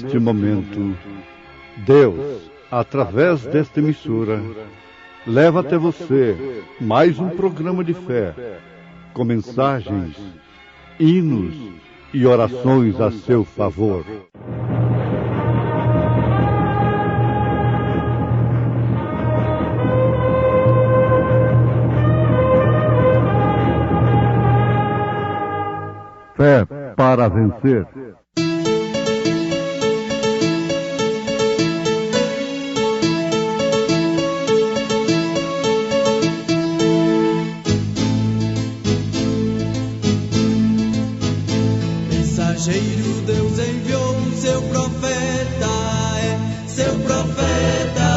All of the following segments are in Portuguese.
neste momento, Deus, através desta emissora, leva até você mais um programa de fé, com mensagens, hinos e orações a seu favor. Fé para vencer. Mensageiro, Deus enviou seu profeta, seu profeta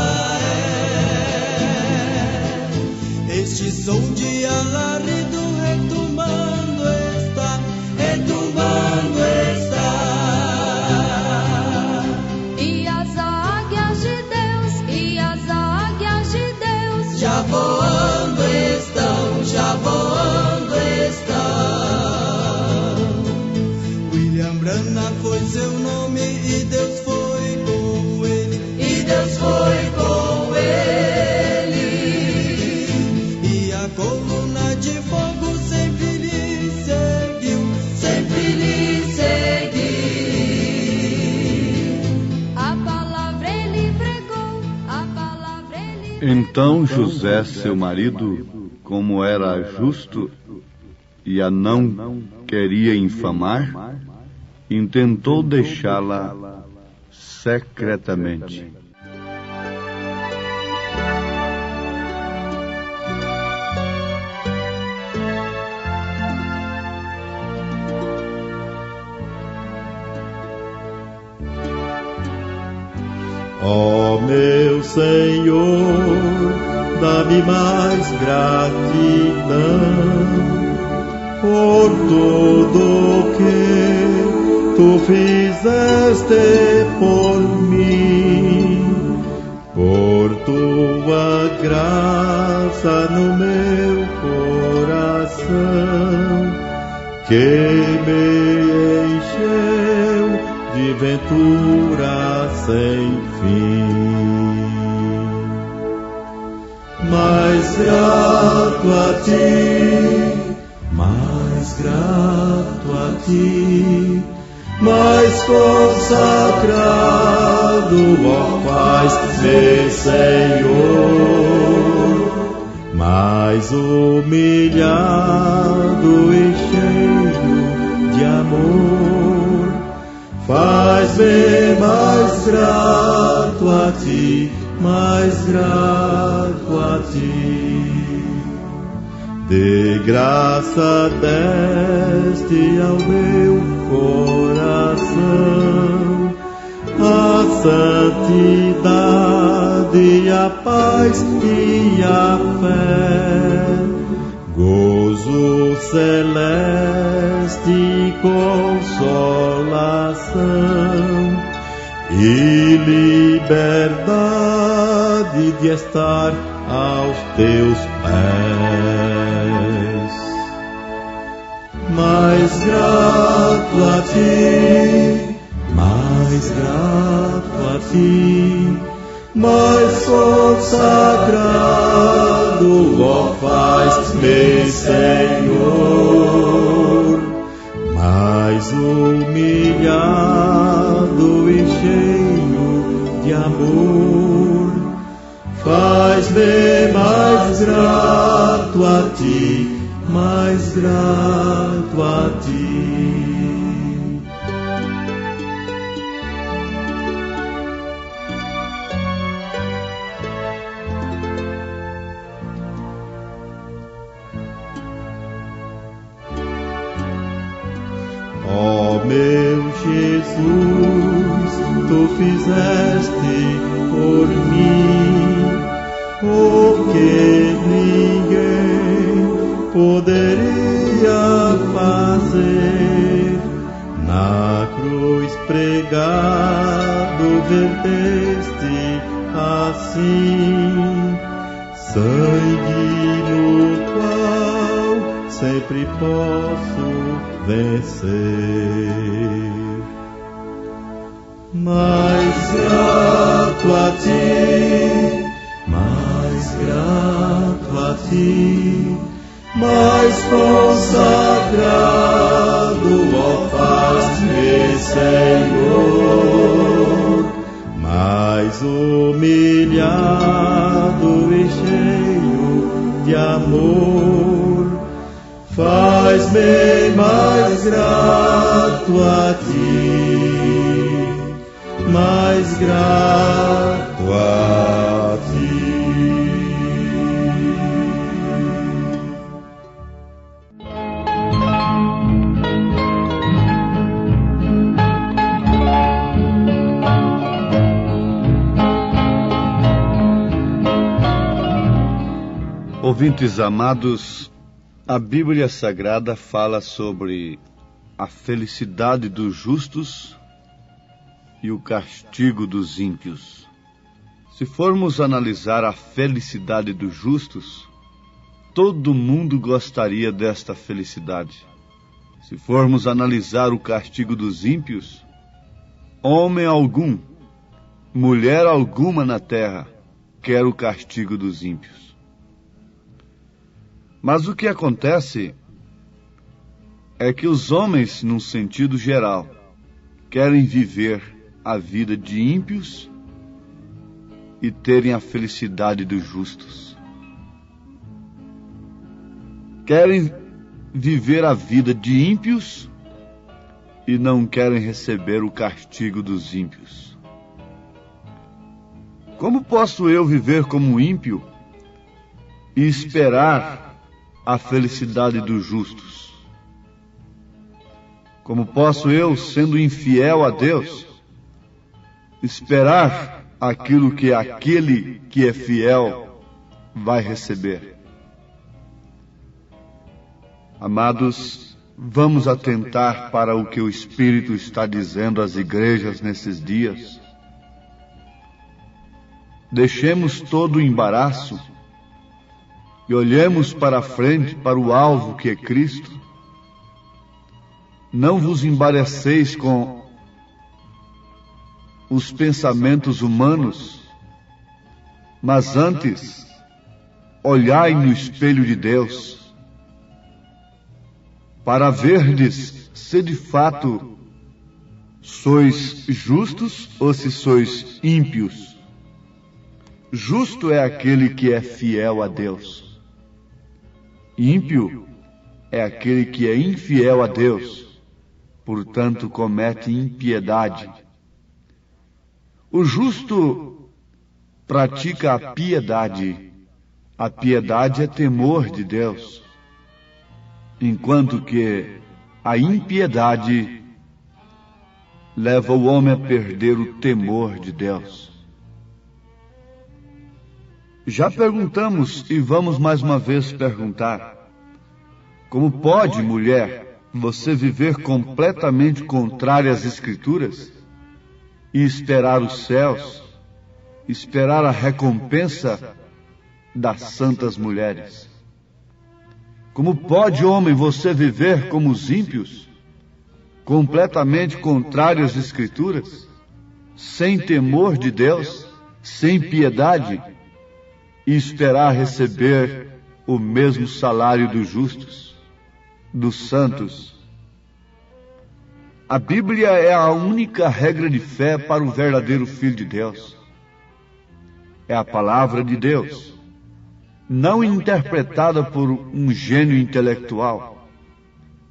é. Este som de alarido retumbando está, retumbando está. E as águias de Deus já voando estão, já voando estão. William Branham foi seu nome e Deus foi com ele, e Deus foi com ele. E a coluna de fogo sempre lhe seguiu, sempre lhe seguiu. a palavra ele pregou, a palavra ele pregou. Então José, seu marido, como era justo e a não queria infamar, intentou deixá-la secretamente. Ó meu Senhor, dá-me mais gratidão por tudo que tu fizeste por mim, por tua graça no meu coração, que me encheu de ventura sem fim. Mais grato a ti, mais grato a ti, mais consagrado, ó faz-me Senhor, mais humilhado e cheio de amor, faz-me mais grato a ti, mais grato a ti. De graça deste ao meu coração a santidade, a paz e a fé, gozo celeste, consolação e liberdade de estar aos teus pés. Mais grato a ti, mais grato a ti, mais consagrado, ó faz-me Senhor, mais humilhado e cheio de amor, faz-me mais grato a ti, mais grato a ti. Ó meu Jesus, tu fizeste por mim o que ninguém poderia fazer. Na cruz pregado verteste assim sangue no qual sempre posso vencer. mais grato a ti, mais grato a ti, mais consagrado, ó faz-me, Senhor, mais humilhado e cheio de amor, faz-me mais grato a ti, mais grato a ti. Ouvintes amados, a Bíblia Sagrada fala sobre a felicidade dos justos e o castigo dos ímpios. Se formos analisar a felicidade dos justos, todo mundo gostaria desta felicidade. Se formos analisar o castigo dos ímpios, homem algum, mulher alguma na terra quer o castigo dos ímpios. Mas o que acontece é que os homens, num sentido geral, querem viver a vida de ímpios e terem a felicidade dos justos. Querem viver a vida de ímpios e não querem receber o castigo dos ímpios. Como posso eu viver como ímpio e esperar a felicidade dos justos? Como posso eu, sendo infiel a Deus, esperar aquilo que aquele que é fiel vai receber? Amados, vamos atentar para o que o Espírito está dizendo às igrejas nesses dias. Deixemos todo o embaraço e olhemos para a frente, para o alvo que é Cristo. Não vos embaraceis com os pensamentos humanos, mas antes olhai no espelho de Deus, para verdes se de fato sois justos ou se sois ímpios. Justo é aquele que é fiel a Deus. Ímpio é aquele que é infiel a Deus, portanto comete impiedade. O justo pratica a piedade. A piedade é temor de Deus, enquanto que a impiedade leva o homem a perder o temor de Deus. Já perguntamos e vamos mais uma vez perguntar: como pode, mulher, você viver completamente contrária às Escrituras e esperar os céus, esperar a recompensa das santas mulheres? Como pode, homem, você viver como os ímpios, completamente contrário às Escrituras, sem temor de Deus, sem piedade, e esperar receber o mesmo salário dos justos, dos santos? A Bíblia é a única regra de fé para o verdadeiro Filho de Deus. É a palavra de Deus, não interpretada por um gênio intelectual,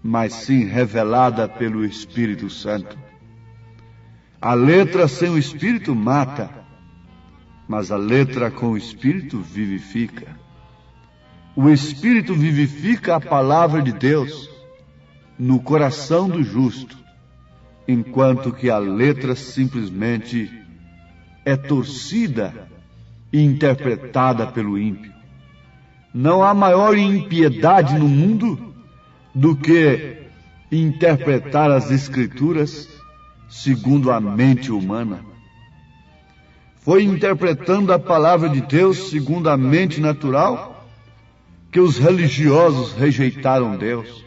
mas sim revelada pelo Espírito Santo. A letra sem o Espírito mata, mas a letra com o Espírito vivifica. O Espírito vivifica a palavra de Deus no coração do justo, enquanto que a letra simplesmente é torcida e interpretada pelo ímpio. Não há maior impiedade no mundo do que interpretar as Escrituras segundo a mente humana. Foi interpretando a palavra de Deus segundo a mente natural que os religiosos rejeitaram Deus.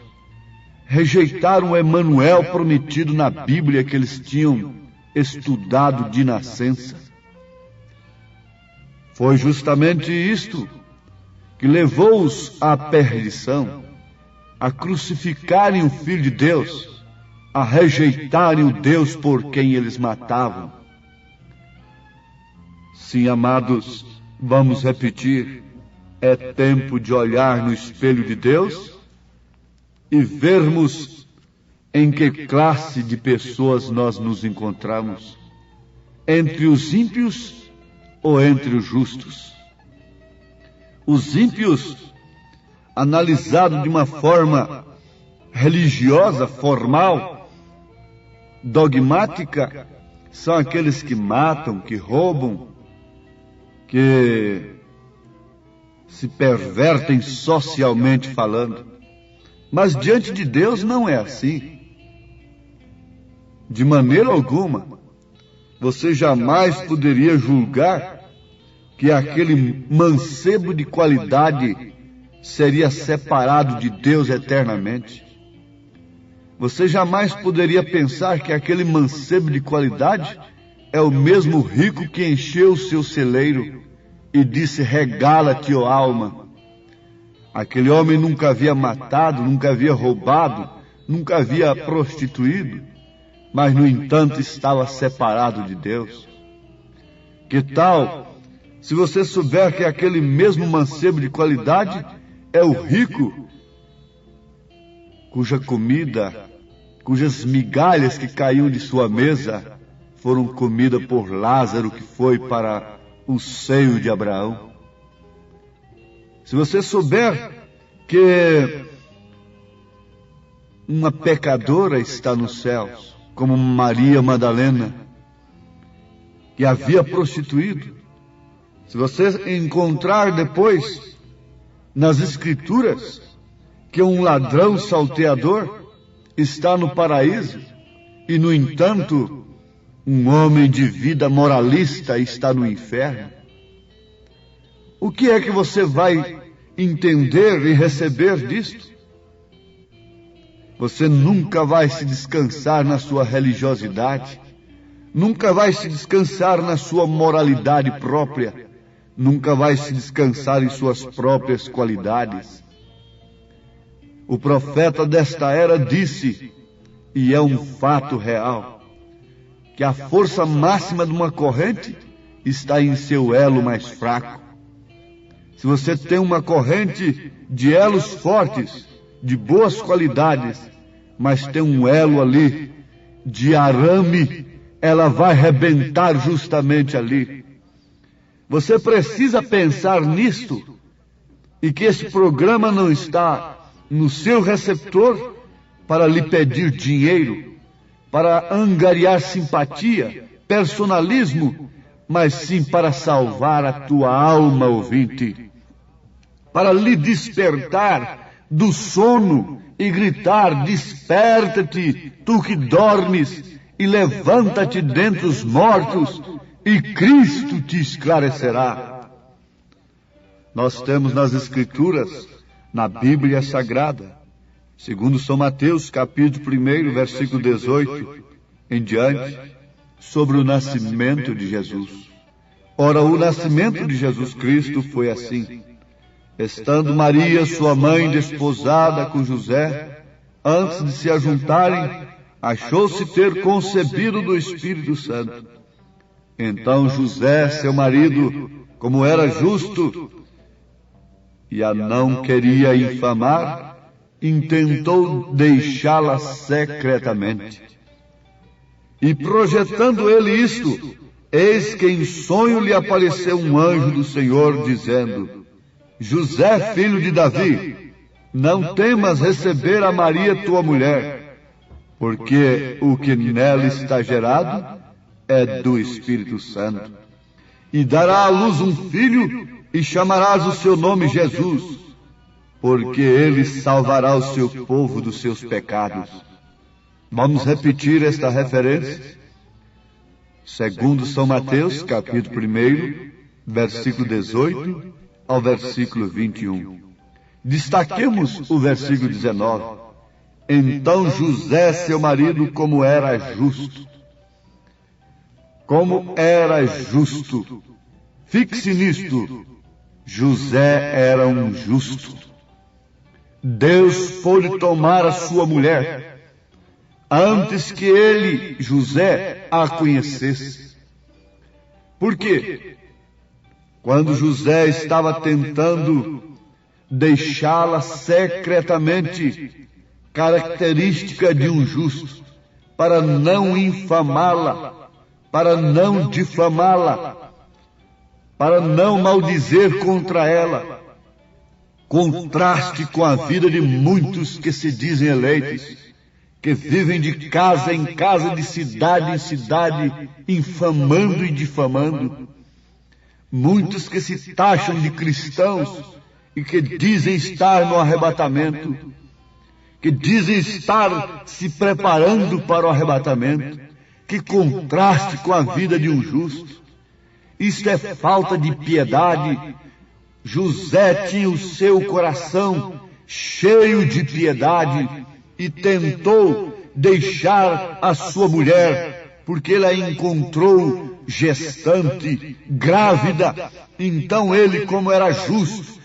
Rejeitaram o Emanuel prometido na Bíblia que eles tinham estudado de nascença. Foi justamente isto que levou-os à perdição, a crucificarem o Filho de Deus, a rejeitarem o Deus por quem eles matavam. Sim, amados, vamos repetir, é tempo de olhar no espelho de Deus e vermos em que classe de pessoas nós nos encontramos, entre os ímpios ou entre os justos. Os ímpios, analisados de uma forma religiosa, formal, dogmática, são aqueles que matam, que roubam, que se pervertem socialmente falando. Mas diante de Deus não é assim. De maneira alguma. Você jamais poderia julgar que aquele mancebo de qualidade seria separado de Deus eternamente. Você jamais poderia pensar que aquele mancebo de qualidade é o mesmo rico que encheu o seu celeiro e disse: regala-te, ó alma. Aquele homem nunca havia matado, nunca havia roubado, nunca havia prostituído, mas no entanto estava separado de Deus. Que tal se você souber que aquele mesmo mancebo de qualidade é o rico cuja comida, cujas migalhas que caíam de sua mesa foram comida por Lázaro, que foi para o seio de Abraão? Se você souber que uma pecadora está nos céus, como Maria Madalena, que havia prostituído, se você encontrar depois nas Escrituras que um ladrão salteador está no paraíso e, no entanto, um homem de vida moralista está no inferno, o que é que você vai entender e receber disto? Você nunca vai se descansar na sua religiosidade, nunca vai se descansar na sua moralidade própria, nunca vai se descansar em suas próprias qualidades. O profeta desta era disse, e é um fato real, que a força máxima de uma corrente está em seu elo mais fraco. Se você tem uma corrente de elos fortes, de boas qualidades, mas tem um elo ali de arame, ela vai rebentar justamente ali. Você precisa pensar nisto, e que esse programa não está no seu receptor para lhe pedir dinheiro, para angariar simpatia, personalismo, mas sim para salvar a tua alma, ouvinte, para lhe despertar do sono e gritar: desperta-te, tu que dormes, e levanta-te dentre os mortos, e Cristo te esclarecerá. Nós temos nas Escrituras, na Bíblia Sagrada, segundo São Mateus, capítulo 1, versículo 18 em diante, sobre o nascimento de Jesus. Ora, o nascimento de Jesus Cristo foi assim: estando Maria, sua mãe, desposada com José, antes de se ajuntarem, achou-se ter concebido do Espírito Santo. Então José, seu marido, como era justo e a não queria infamar, intentou deixá-la secretamente. E projetando ele isto, eis que em sonho lhe apareceu um anjo do Senhor, dizendo: José, filho de Davi, não temas receber a Maria tua mulher, porque o que nela está gerado é do Espírito Santo. E dará à luz um filho, e chamarás o seu nome Jesus, porque ele salvará o seu povo dos seus pecados. Vamos repetir esta referência? Segundo São Mateus, capítulo 1, versículo 18 ao versículo 21. Destaquemos o versículo 19. Então José, seu marido, como era justo. como era justo. Fixe nisto, José era um justo. Deus foi tomar a sua mulher antes que ele, José, a conhecesse. Por quê? Quando José estava tentando deixá-la secretamente, característica de um justo, para não infamá-la, para não difamá-la, para não maldizer contra ela. Contraste com a vida de muitos que se dizem eleitos, que vivem de casa em casa, de cidade em cidade, infamando e difamando. Muitos que se taxam de cristãos e que dizem estar no arrebatamento, que dizem estar se preparando para o arrebatamento. Que contraste com a vida de um justo. Isto é falta de piedade. José tinha o seu coração cheio de piedade e tentou deixar a sua mulher, porque ele a encontrou gestante, grávida. Então ele, como era justo,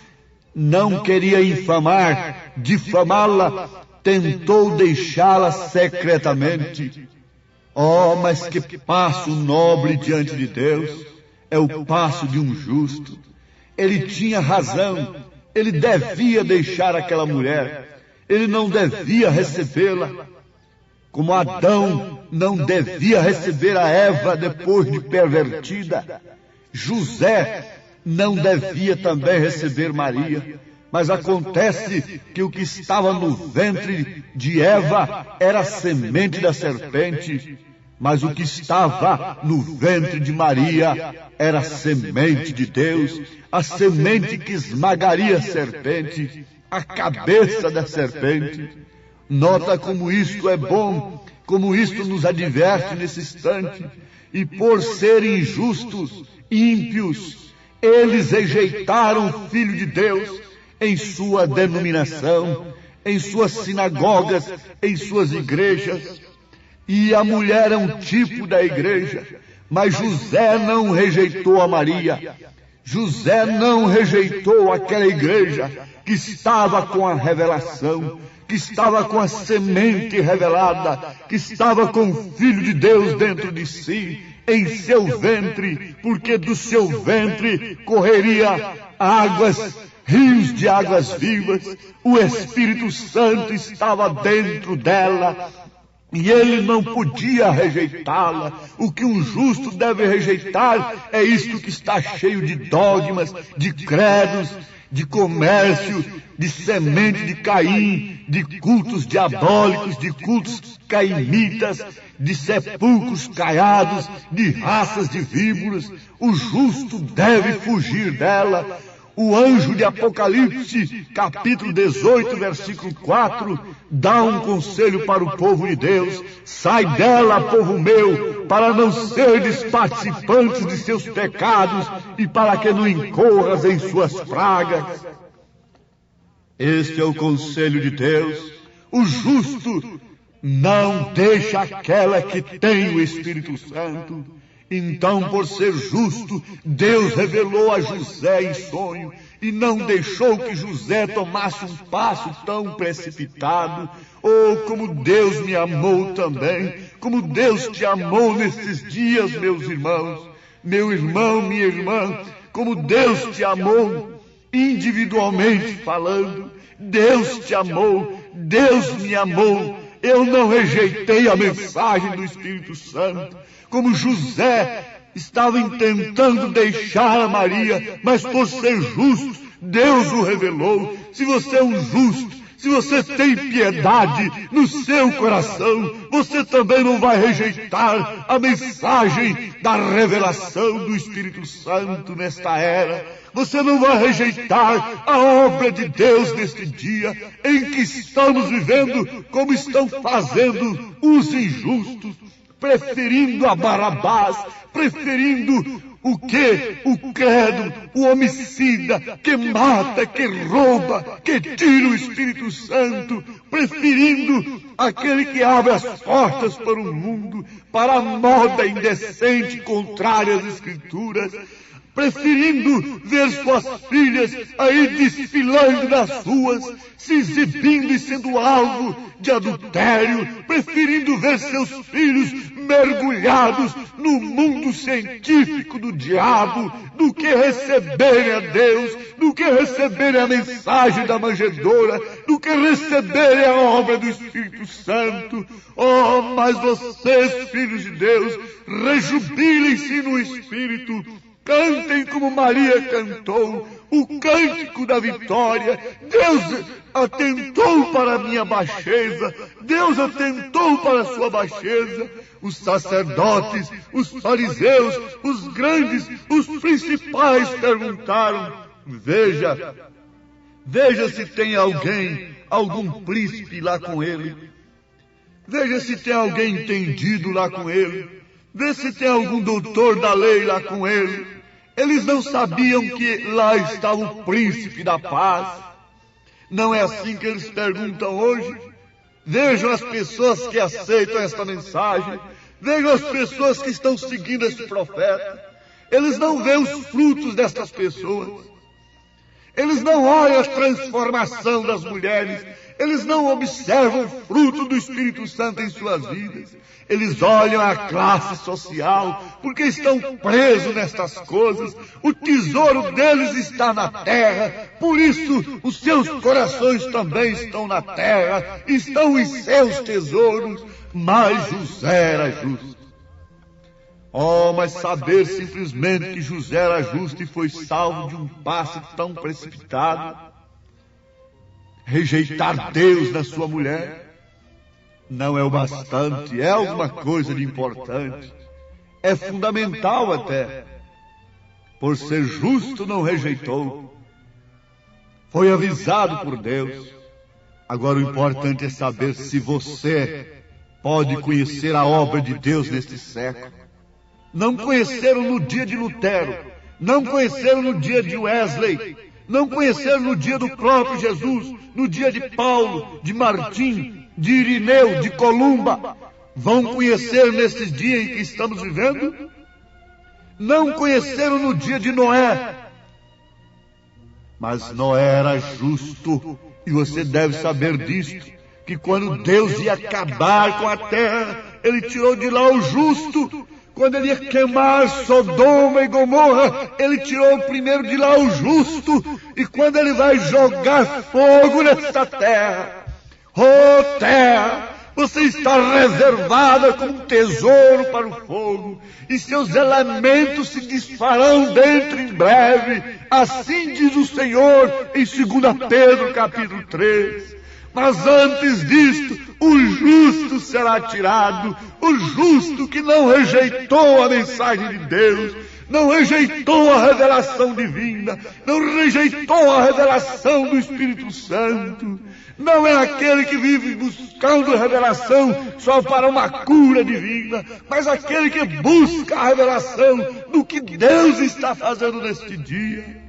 não queria infamar, difamá-la, tentou deixá-la secretamente. Oh, mas que passo nobre diante de Deus! É o passo de um justo. Ele tinha razão, ele devia deixar aquela mulher, ele não devia recebê-la, como Adão não devia receber a Eva depois de pervertida. José não devia também receber Maria, mas acontece que o que estava no ventre de Eva era a semente da serpente, mas o que estava no ventre de Maria era a semente de Deus, a semente que esmagaria a serpente, a cabeça da serpente. Nota como isto é bom, como isto nos adverte nesse instante. E por serem injustos, ímpios, eles rejeitaram o Filho de Deus em sua denominação, em suas sinagogas, em suas igrejas. E a mulher é um tipo da igreja, mas José não rejeitou a Maria. José não rejeitou aquela igreja que estava com a revelação, que estava com a semente revelada, que estava com o Filho de Deus dentro de si, em seu ventre, porque do seu ventre correria águas, rios de águas vivas. O Espírito Santo estava dentro dela, e ele não podia rejeitá-la. O que um justo deve rejeitar é isto que está cheio de dogmas, de credos, de comércio, de semente de Caim, de cultos diabólicos, de cultos caimitas, de sepulcros caiados, de raças de víboras. O justo deve fugir dela. O anjo de Apocalipse, capítulo 18, versículo 4, dá um conselho para o povo de Deus: sai dela, povo meu, para não seres participantes de seus pecados e para que não incorras em suas pragas. Este é o conselho de Deus. O justo não deixa aquela que tem o Espírito Santo. Então, por ser justo, Deus revelou a José em sonho e não deixou que José tomasse um passo tão precipitado. Oh, como Deus me amou também, como Deus te amou nesses dias, meus irmãos, meu irmão, minha irmã, como Deus te amou individualmente falando. Deus te amou, Deus me amou. Eu não rejeitei a mensagem do Espírito Santo, como José estava tentando deixar a Maria, mas por ser justo, Deus o revelou. Se você é um justo, se você tem piedade no seu coração, você também não vai rejeitar a mensagem da revelação do Espírito Santo nesta era. Você não vai rejeitar a obra de Deus neste dia em que estamos vivendo, como estão fazendo os injustos, preferindo a Barabás, preferindo o quê? O credo, o homicida, que mata, que rouba, que tira o Espírito Santo, preferindo aquele que abre as portas para o mundo, para a moda indecente contrária às Escrituras, preferindo ver suas filhas aí desfilando nas ruas, se exibindo e sendo alvo de adultério, preferindo ver seus filhos mergulhados no mundo científico do diabo, do que receberem a Deus, do que receberem a mensagem da manjedoura, do que receberem a obra do Espírito Santo. Oh, mas vocês, filhos de Deus, rejubilem-se no Espírito, cantem como Maria cantou, o cântico da vitória. Deus atentou para a minha baixeza, Deus atentou para a sua baixeza. Os sacerdotes, os fariseus, os grandes, os principais perguntaram: veja se tem algum príncipe lá com ele. Veja se tem alguém entendido lá com ele. Vê se tem algum doutor da lei lá com ele. Eles não sabiam que lá estava o príncipe da paz. Não é assim que eles perguntam hoje? Vejam as pessoas que aceitam esta mensagem. Vejam as pessoas que estão seguindo esse profeta. Eles não veem os frutos destas pessoas. Eles não olham a transformação das mulheres. Eles não observam o fruto do Espírito Santo em suas vidas. Eles olham a classe social, porque estão presos nestas coisas. O tesouro deles está na terra. Por isso, os seus corações também estão na terra. Estão em seus tesouros. Mas José era justo. Oh, mas saber simplesmente que José era justo e foi salvo de um passo tão precipitado, rejeitar Deus na sua mulher, não é o bastante, é alguma coisa de importante, é fundamental até. Por ser justo não rejeitou, foi avisado por Deus. Agora o importante é saber se você pode conhecer a obra de Deus neste século. Não conheceram no dia de Lutero, não conheceram no dia de Wesley, não conheceram no dia do próprio Jesus, no dia de Paulo, de Martim, de Irineu, de Columba. Vão conhecer nesses dias em que estamos vivendo? Não conheceram no dia de Noé. Mas Noé era justo, e você deve saber disto, que quando Deus ia acabar com a terra, Ele tirou de lá o justo. Quando ele ia queimar Sodoma e Gomorra, ele tirou primeiro de lá o justo. E quando ele vai jogar fogo nessa terra, oh terra, você está reservada como um tesouro para o fogo, e seus elementos se desfarão dentro em breve. Assim diz o Senhor em 2 Pedro capítulo 3. Mas antes disto, o justo será tirado, o justo que não rejeitou a mensagem de Deus, não rejeitou a revelação divina, não rejeitou a revelação do Espírito Santo. Não é aquele que vive buscando revelação só para uma cura divina, mas aquele que busca a revelação do que Deus está fazendo neste dia.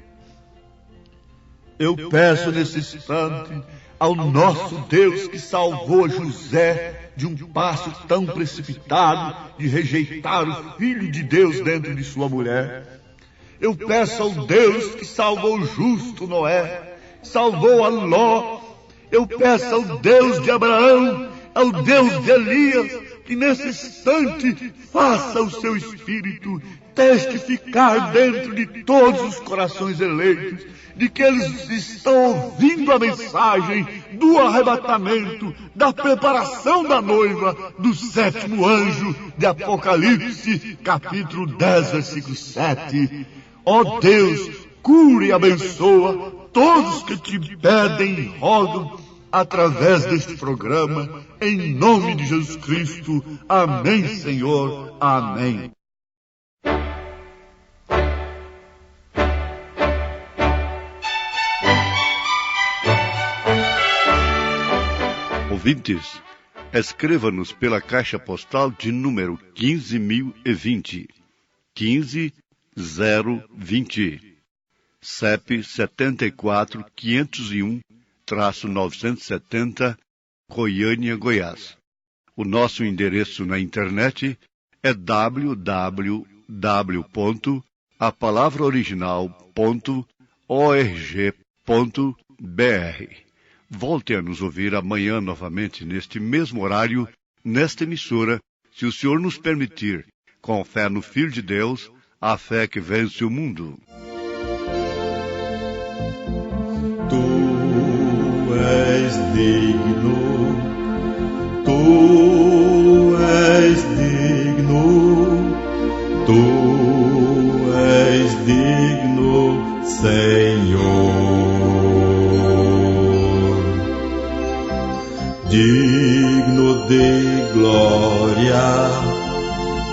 Eu peço nesse instante ao nosso Deus que salvou José de um passo tão precipitado de rejeitar o Filho de Deus dentro de sua mulher. Eu peço ao Deus que salvou o justo Noé, salvou a Ló. Eu peço ao Deus de Abraão, ao Deus de Elias, que nesse instante faça o seu Espírito testificar dentro de todos os corações eleitos, de que eles estão ouvindo a mensagem do arrebatamento, da preparação da noiva, do 7º anjo de Apocalipse, capítulo 10, versículo 7. Ó Deus, cura e abençoa todos que te pedem e rogam através deste programa, em nome de Jesus Cristo. Amém, Senhor. Amém. Ouvintes, escreva-nos pela caixa postal de número 15.020, 15020, CEP 74 501-970, Goiânia, Goiás. O nosso endereço na internet é www.apalavraoriginal.org.br. Volte a nos ouvir amanhã novamente neste mesmo horário, nesta emissora, se o Senhor nos permitir, com fé no Filho de Deus, a fé que vence o mundo. Tu és digno, tu és digno, tu és digno, Senhor. Digno de glória,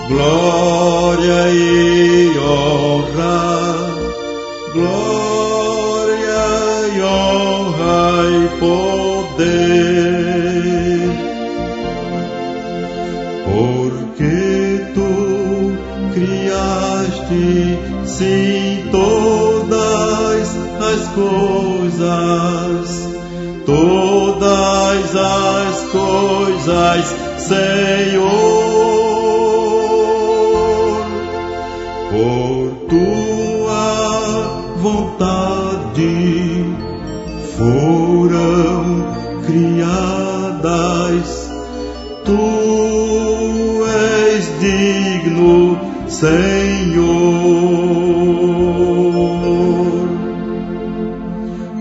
glória e honra, glória e honra e poder, porque tu criaste, sim, todas as coisas, todas as coisas, Senhor, por tua vontade foram criadas. Tu és digno, Senhor.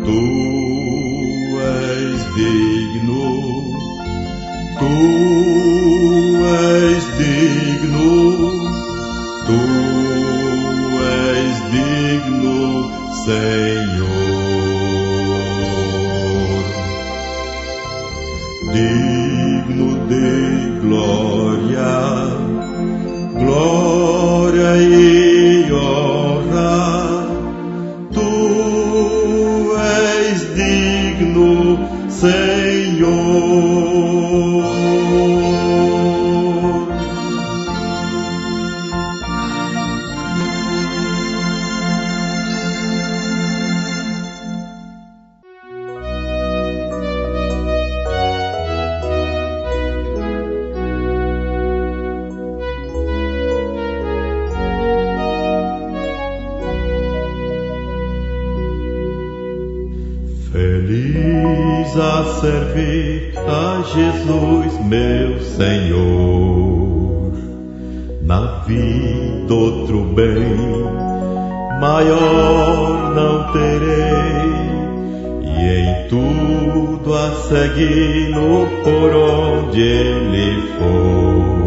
Tu és digno, tu és digno, tu és digno, Senhor. Digno de glória, glória e honra, tu és digno, Senhor. Feliz a servir a Jesus, meu Senhor. Na vida outro bem maior não terei, e em tudo a segui-lo por onde ele for.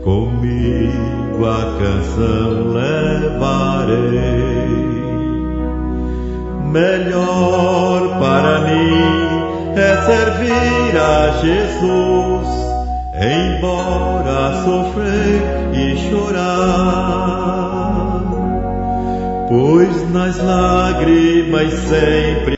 Comigo a canção levarei. Melhor para mim é servir a Jesus, embora sofrer e chorar, pois nas lágrimas sempre